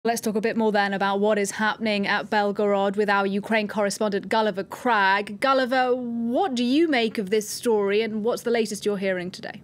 Let's talk a bit more then about what is happening at Belgorod with our Ukraine correspondent Gulliver Cragg. Gulliver, what do you make of this story and what's the latest you're hearing today?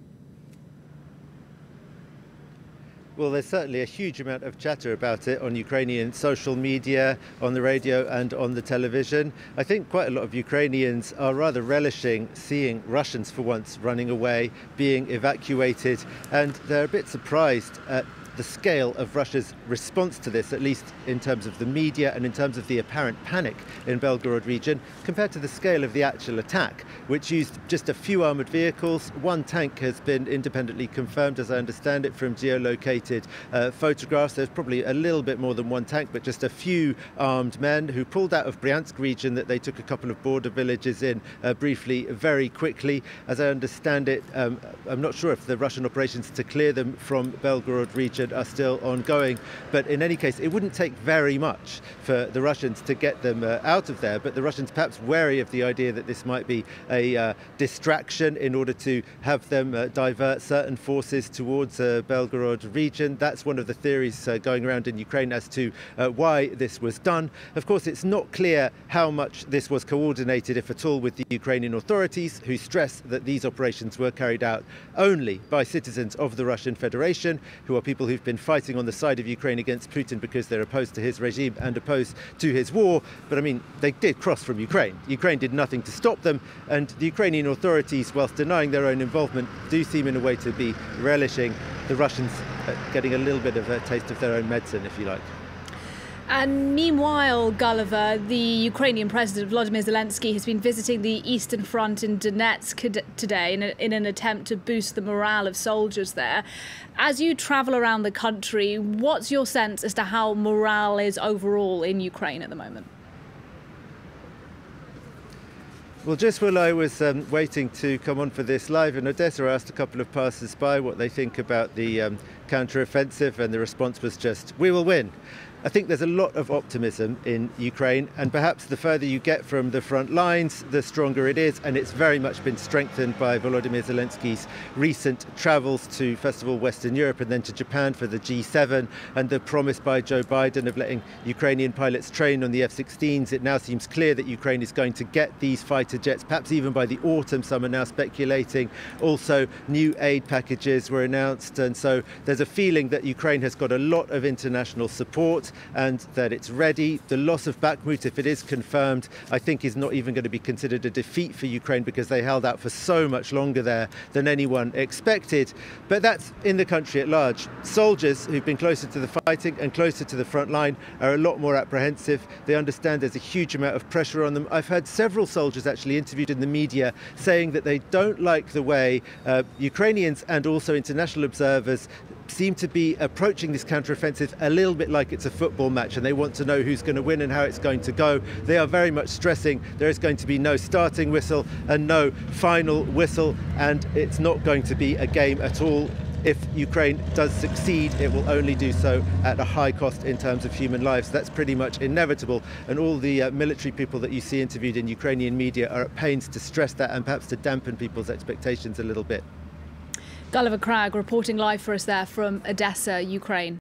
Well, there's certainly a huge amount of chatter about it on Ukrainian social media, on the radio and on the television. I think quite a lot of Ukrainians are rather relishing seeing Russians for once running away, being evacuated, and they're a bit surprised at the scale of Russia's response to this, at least in terms of the media and in terms of the apparent panic in Belgorod region, compared to the scale of the actual attack, which used just a few armoured vehicles. One tank has been independently confirmed, as I understand it, from geolocated photographs. There's probably a little bit more than one tank, but just a few armed men who pulled out of Bryansk region that they took a couple of border villages in briefly, very quickly. As I understand it, I'm not sure if the Russian operations to clear them from Belgorod region are still ongoing, but in any case it wouldn't take very much for the Russians to get them out of there. But the Russians, perhaps wary of the idea that this might be a distraction in order to have them divert certain forces towards Belgorod region. That's one of the theories going around in Ukraine as to why this was done. Of course, it's not clear how much this was coordinated, if at all, with the Ukrainian authorities, who stress that these operations were carried out only by citizens of the Russian Federation, who are people who've been fighting on the side of Ukraine against Putin because they're opposed to his regime and opposed to his war. But I mean, they did cross from Ukraine. Ukraine did nothing to stop them, and the Ukrainian authorities, whilst denying their own involvement, do seem in a way to be relishing the Russians getting a little bit of a taste of their own medicine, if you like. And meanwhile, Gulliver, the Ukrainian President Volodymyr Zelensky has been visiting the Eastern Front in Donetsk today in an attempt to boost the morale of soldiers there. As you travel around the country, what's your sense as to how morale is overall in Ukraine at the moment? Well, just while I was waiting to come on for this live in Odessa, I asked a couple of passers-by what they think about the counter-offensive, and the response was just, "We will win." I think there's a lot of optimism in Ukraine, and perhaps the further you get from the front lines, the stronger it is, and it's very much been strengthened by Volodymyr Zelensky's recent travels to, first of all, Western Europe and then to Japan for the G7, and the promise by Joe Biden of letting Ukrainian pilots train on the F-16s. It now seems clear that Ukraine is going to get these fighter jets, perhaps even by the autumn, some are now speculating. Also, new aid packages were announced, and so there's a feeling that Ukraine has got a lot of international support and that it's ready. The loss of Bakhmut, if it is confirmed, I think is not even going to be considered a defeat for Ukraine, because they held out for so much longer there than anyone expected. But that's in the country at large. Soldiers who've been closer to the fighting and closer to the front line are a lot more apprehensive. They understand there's a huge amount of pressure on them. I've heard several soldiers actually interviewed in the media saying that they don't like the way Ukrainians and also international observers seem to be approaching this counteroffensive a little bit like it's a football match, and they want to know who's going to win and how it's going to go. They are very much stressing there is going to be no starting whistle and no final whistle, and it's not going to be a game at all. If Ukraine does succeed, it will only do so at a high cost in terms of human lives. That's pretty much inevitable, and all the military people that you see interviewed in Ukrainian media are at pains to stress that and perhaps to dampen people's expectations a little bit. Gulliver Cragg reporting live for us there from Odessa, Ukraine.